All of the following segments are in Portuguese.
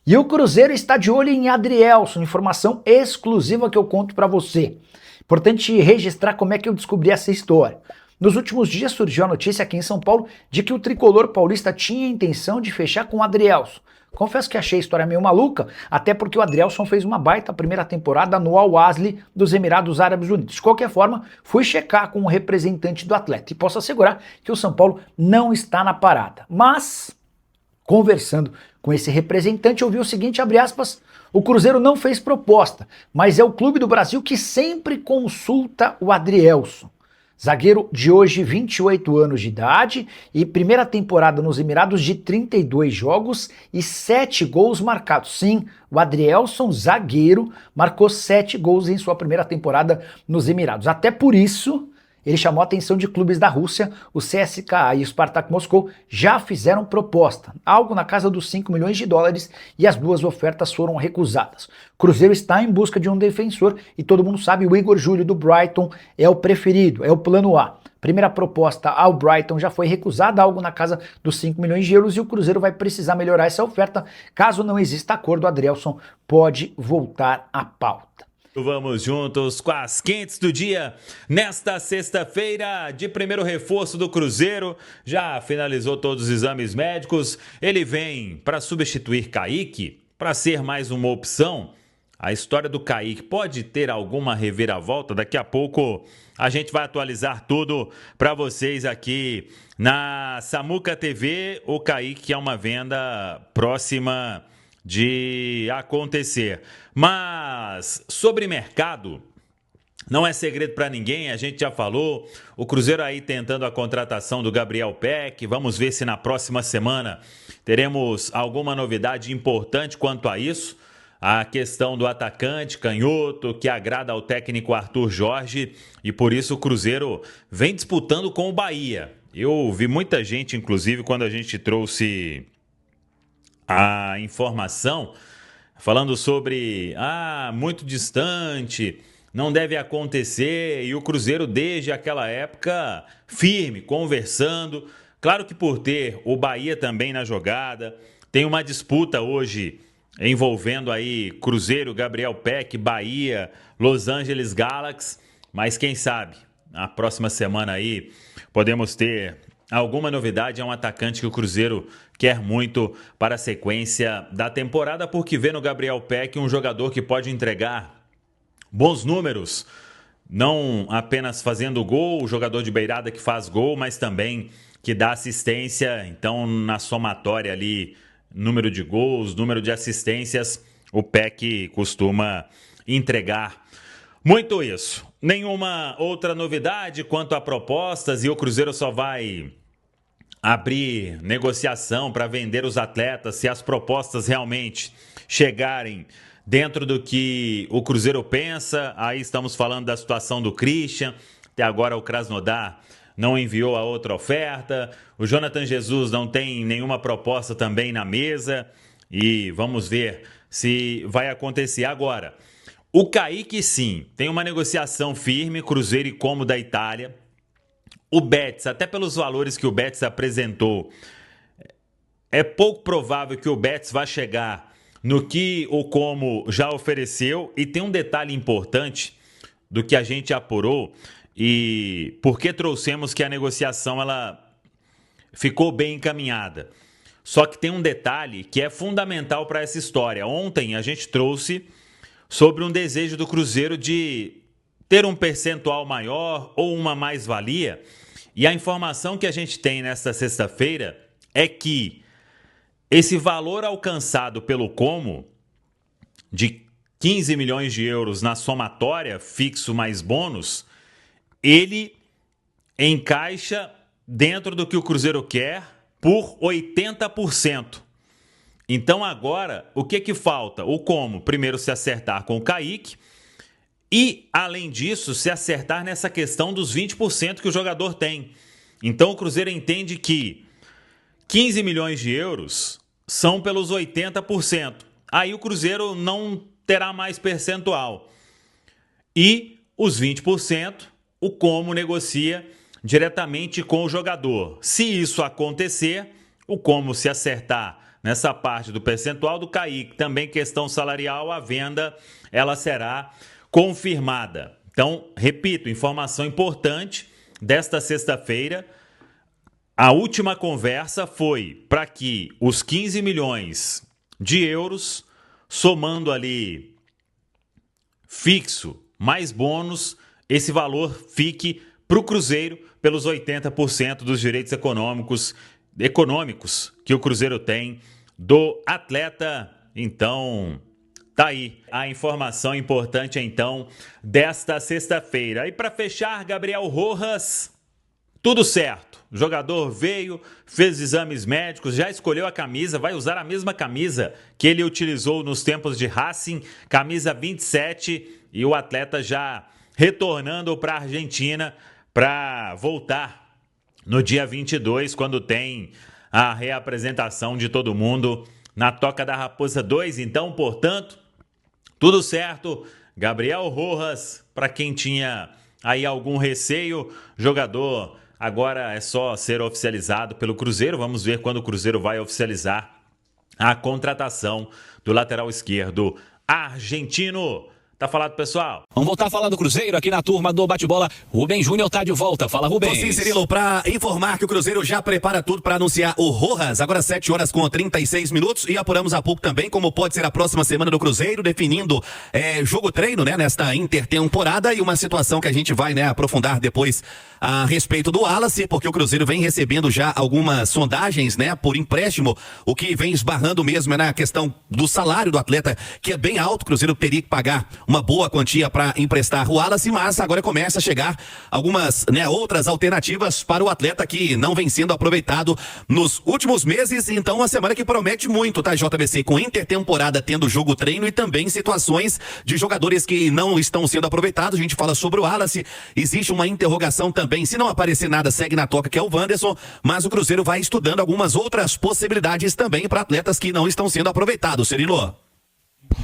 E o Cruzeiro está de olho em Adrielson, informação exclusiva que eu conto para você. Importante registrar como é que eu descobri essa história. Nos últimos dias surgiu a notícia aqui em São Paulo de que o tricolor paulista tinha a intenção de fechar com o Adrielson. Confesso que achei a história meio maluca, até porque o Adrielson fez uma baita primeira temporada no Al-Ahly dos Emirados Árabes Unidos. De qualquer forma, fui checar com o representante do atleta e posso assegurar que o São Paulo não está na parada. Mas, conversando com esse representante, eu vi o seguinte, abre aspas, o Cruzeiro não fez proposta, mas é o clube do Brasil que sempre consulta o Adrielson. Zagueiro de hoje, 28 anos de idade e primeira temporada nos Emirados de 32 jogos e 7 gols marcados. Sim, o Adrielson, zagueiro, marcou 7 gols em sua primeira temporada nos Emirados. Até por isso, ele chamou a atenção de clubes da Rússia, o CSKA e o Spartak Moscou já fizeram proposta, algo na casa dos 5 milhões de dólares, e as duas ofertas foram recusadas. O Cruzeiro está em busca de um defensor e todo mundo sabe, o Igor Júlio do Brighton é o preferido, é o plano A. Primeira proposta ao Brighton já foi recusada, algo na casa dos 5 milhões de euros, e o Cruzeiro vai precisar melhorar essa oferta. Caso não exista acordo, o Adrielson pode voltar à pauta. Vamos juntos com as quentes do dia. Nesta sexta-feira, de primeiro reforço do Cruzeiro, já finalizou todos os exames médicos. Ele vem para substituir Kaique, para ser mais uma opção. A história do Kaique pode ter alguma reviravolta. Daqui a pouco a gente vai atualizar tudo para vocês aqui na Samuca TV. O Kaique é uma venda próxima de acontecer. Mas sobre mercado, não é segredo para ninguém, a gente já falou, o Cruzeiro aí tentando a contratação do Gabriel Peck. Vamos ver se na próxima semana teremos alguma novidade importante quanto a isso. A questão do atacante canhoto, que agrada ao técnico Arthur Jorge, e por isso o Cruzeiro vem disputando com o Bahia. Eu vi muita gente, inclusive, quando a gente trouxe a informação falando sobre muito distante, não deve acontecer, e o Cruzeiro desde aquela época firme, conversando. Claro que por ter o Bahia também na jogada, tem uma disputa hoje envolvendo aí Cruzeiro, Gabriel Peck, Bahia, Los Angeles Galaxy, mas quem sabe na próxima semana aí podemos ter alguma novidade. É um atacante que o Cruzeiro quer muito para a sequência da temporada, porque vê no Gabriel Peck um jogador que pode entregar bons números, não apenas fazendo gol, o jogador de beirada que faz gol, mas também que dá assistência. Então, na somatória ali, número de gols, número de assistências, o Peck costuma entregar muito isso. Nenhuma outra novidade quanto a propostas, e o Cruzeiro só vai abrir negociação para vender os atletas se as propostas realmente chegarem dentro do que o Cruzeiro pensa. Aí estamos falando da situação do Christian. Até agora o Krasnodar não enviou a outra oferta. O Jonathan Jesus não tem nenhuma proposta também na mesa. E vamos ver se vai acontecer agora. O Kaique, sim, tem uma negociação firme, Cruzeiro e Como da Itália. O Betis, até pelos valores que o Betis apresentou, é pouco provável que o Betis vá chegar no que o Como já ofereceu. E tem um detalhe importante do que a gente apurou e por que trouxemos que a negociação ela ficou bem encaminhada. Só que tem um detalhe que é fundamental para essa história. Ontem a gente trouxe sobre um desejo do Cruzeiro de ter um percentual maior ou uma mais-valia. E a informação que a gente tem nesta sexta-feira é que esse valor alcançado pelo Como, de 15 milhões de euros na somatória, fixo mais bônus, ele encaixa dentro do que o Cruzeiro quer por 80%. Então agora, o que falta? O Como, primeiro, se acertar com o Kaique e, além disso, se acertar nessa questão dos 20% que o jogador tem. Então o Cruzeiro entende que 15 milhões de euros são pelos 80%. Aí o Cruzeiro não terá mais percentual. E os 20%, o Como negocia diretamente com o jogador. Se isso acontecer, o Como se acertar nessa parte do percentual do Kaique, também questão salarial, a venda ela será confirmada. Então, repito, informação importante desta sexta-feira. A última conversa foi para que os 15 milhões de euros, somando ali fixo mais bônus, esse valor fique para o Cruzeiro pelos 80% dos direitos econômicos que o Cruzeiro tem do atleta. Então, tá aí a informação importante então desta sexta-feira. E para fechar, Gabriel Rojas, tudo certo. O jogador veio, fez exames médicos, já escolheu a camisa, vai usar a mesma camisa que ele utilizou nos tempos de Racing, camisa 27, e o atleta já retornando para a Argentina para voltar no dia 22, quando tem a reapresentação de todo mundo na Toca da Raposa 2. Então, portanto, tudo certo. Gabriel Rojas, para quem tinha aí algum receio, jogador agora é só ser oficializado pelo Cruzeiro. Vamos ver quando o Cruzeiro vai oficializar a contratação do lateral esquerdo argentino. Tá falado, pessoal? Vamos voltar a falar do Cruzeiro aqui na turma do Bate-Bola. Rubem Júnior tá de volta. Fala, Rubem. Sim, Cirilo, para informar que o Cruzeiro já prepara tudo para anunciar o Rojas. Agora 7 horas com 36 minutos e apuramos há pouco também como pode ser a próxima semana do Cruzeiro, definindo jogo-treino, né, nesta intertemporada, e uma situação que a gente vai, né, aprofundar depois a respeito do Wallace, porque o Cruzeiro vem recebendo já algumas sondagens, né, por empréstimo. O que vem esbarrando mesmo é na questão do salário do atleta, que é bem alto. O Cruzeiro teria que pagar uma boa quantia para emprestar o Wallace, mas agora começa a chegar algumas, né, outras alternativas para o atleta que não vem sendo aproveitado nos últimos meses. Então, uma semana que promete muito, tá, JBC? Com intertemporada tendo jogo-treino e também situações de jogadores que não estão sendo aproveitados. A gente fala sobre o Wallace, existe uma interrogação também. Se não aparecer nada, segue na toca, que é o Wanderson, mas o Cruzeiro vai estudando algumas outras possibilidades também para atletas que não estão sendo aproveitados, Cirilo.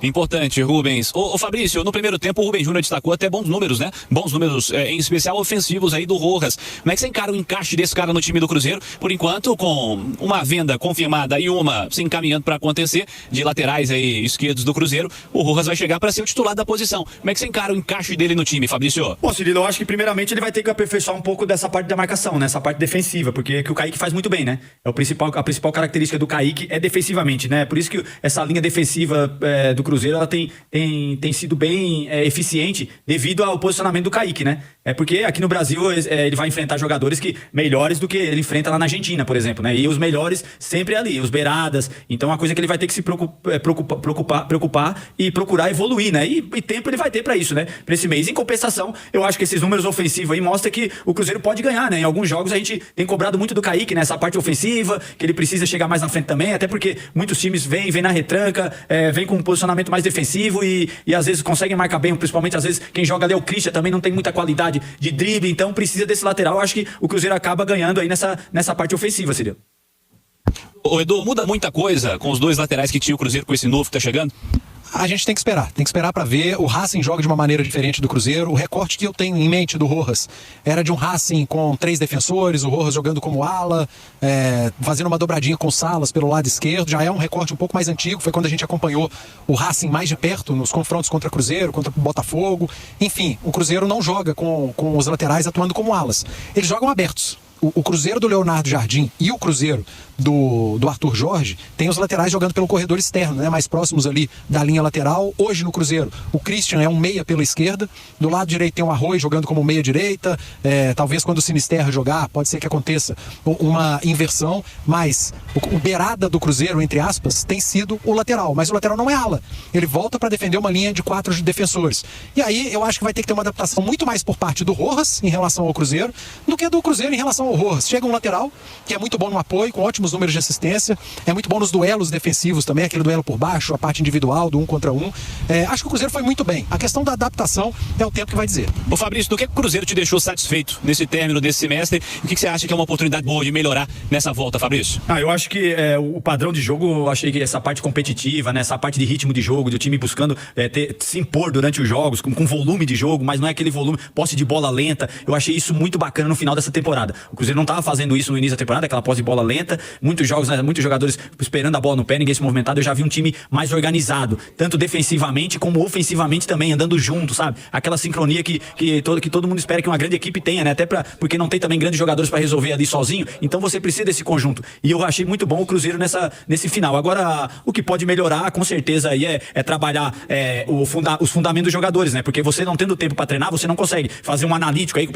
Importante, Rubens. Ô Fabrício, no primeiro tempo o Rubem Júnior destacou até bons números, né? Bons números, em especial ofensivos aí do Rojas. Como é que você encara o encaixe desse cara no time do Cruzeiro? Por enquanto, com uma venda confirmada e uma se encaminhando para acontecer, de laterais aí esquerdos do Cruzeiro, o Rojas vai chegar para ser o titular da posição. Como é que você encara o encaixe dele no time, Fabrício? Bom, Cirilo, eu acho que primeiramente ele vai ter que aperfeiçoar um pouco dessa parte da marcação, né? Essa parte defensiva, porque que o Kaique faz muito bem, né? A principal característica do Kaique é defensivamente, né? Por isso que essa linha defensiva do Cruzeiro, ela tem sido bem eficiente devido ao posicionamento do Kaique, né? É porque aqui no Brasil ele vai enfrentar jogadores melhores do que ele enfrenta lá na Argentina, por exemplo, né? E os melhores sempre ali, os beiradas. Então é uma coisa que ele vai ter que se preocupar e procurar evoluir, né? E tempo ele vai ter pra isso, né? Pra esse mês. Em compensação, eu acho que esses números ofensivos aí mostram que o Cruzeiro pode ganhar, né? Em alguns jogos a gente tem cobrado muito do Kaique, né? Essa parte ofensiva, que ele precisa chegar mais na frente também, até porque muitos times vêm na retranca, vêm com um posicionamento mais defensivo e às vezes conseguem marcar bem, principalmente às vezes quem joga ali é o Christian, também não tem muita qualidade de drible, então precisa desse lateral. Eu acho que o Cruzeiro acaba ganhando aí nessa parte ofensiva, Cirilo. Ô Edu, muda muita coisa com os dois laterais que tinha o Cruzeiro com esse novo que tá chegando? A gente tem que esperar para ver. O Racing joga de uma maneira diferente do Cruzeiro. O recorte que eu tenho em mente do Rojas era de um Racing com 3 defensores, o Rojas jogando como ala, fazendo uma dobradinha com Salas pelo lado esquerdo. Já é um recorte um pouco mais antigo, foi quando a gente acompanhou o Racing mais de perto nos confrontos contra o Cruzeiro, contra o Botafogo. Enfim, o Cruzeiro não joga com os laterais atuando como alas. Eles jogam abertos. O Cruzeiro do Leonardo Jardim e o Cruzeiro do Arthur Jorge tem os laterais jogando pelo corredor externo, né, mais próximos ali da linha lateral. Hoje no Cruzeiro, o Christian é um meia pela esquerda, do lado direito tem o Arroio jogando como meia direita, talvez quando o Sinisterra jogar, pode ser que aconteça uma inversão, mas o beirada do Cruzeiro, entre aspas, tem sido o lateral, mas o lateral não é ala, ele volta para defender uma linha de 4 defensores, e aí eu acho que vai ter que ter uma adaptação muito mais por parte do Rojas em relação ao Cruzeiro, do que do Cruzeiro em relação ao Rojas. Chega um lateral que é muito bom no apoio, com ótimos números de assistência, é muito bom nos duelos defensivos também, aquele duelo por baixo, a parte individual do 1 contra 1. Acho que o Cruzeiro foi muito bem. A questão da adaptação é o tempo que vai dizer. Ô Fabrício, do que o Cruzeiro te deixou satisfeito nesse término desse semestre? O que você acha que é uma oportunidade boa de melhorar nessa volta, Fabrício? Eu acho que o padrão de jogo, eu achei que essa parte competitiva, né, essa parte de ritmo de jogo, do time buscando se impor durante os jogos, com volume de jogo, mas não é aquele volume, posse de bola lenta. Eu achei isso muito bacana no final dessa temporada. O Cruzeiro não estava fazendo isso no início da temporada, aquela posse de bola lenta, muitos jogos, né, muitos jogadores esperando a bola no pé, ninguém se movimentado. Eu já vi um time mais organizado, tanto defensivamente como ofensivamente também, andando junto, sabe? Aquela sincronia que todo mundo espera que uma grande equipe tenha, né? Até porque não tem também grandes jogadores para resolver ali sozinho, então você precisa desse conjunto. E eu achei muito bom o Cruzeiro nesse final. Agora, o que pode melhorar, com certeza, aí é trabalhar os fundamentos dos jogadores, né? Porque você não tendo tempo para treinar, você não consegue fazer um analítico aí,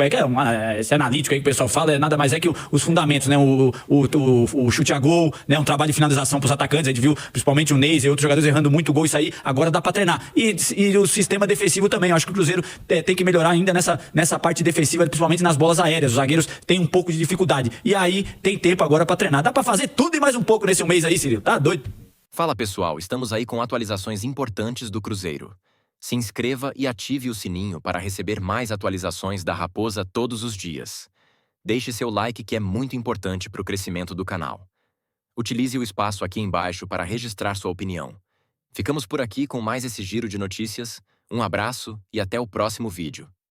esse analítico aí que o pessoal fala, nada mais é que os fundamentos, né? O chute a gol, né? Um trabalho de finalização pros atacantes, a gente viu principalmente o Neis e outros jogadores errando muito gol, isso aí agora dá para treinar. E o sistema defensivo também, eu acho que o Cruzeiro tem que melhorar ainda nessa parte defensiva, principalmente nas bolas aéreas. Os zagueiros têm um pouco de dificuldade. E aí tem tempo agora para treinar. Dá para fazer tudo e mais um pouco nesse mês aí, Cirilo. Tá doido? Fala pessoal, estamos aí com atualizações importantes do Cruzeiro. Se inscreva e ative o sininho para receber mais atualizações da Raposa todos os dias. Deixe seu like que é muito importante para o crescimento do canal. Utilize o espaço aqui embaixo para registrar sua opinião. Ficamos por aqui com mais esse giro de notícias. Um abraço e até o próximo vídeo.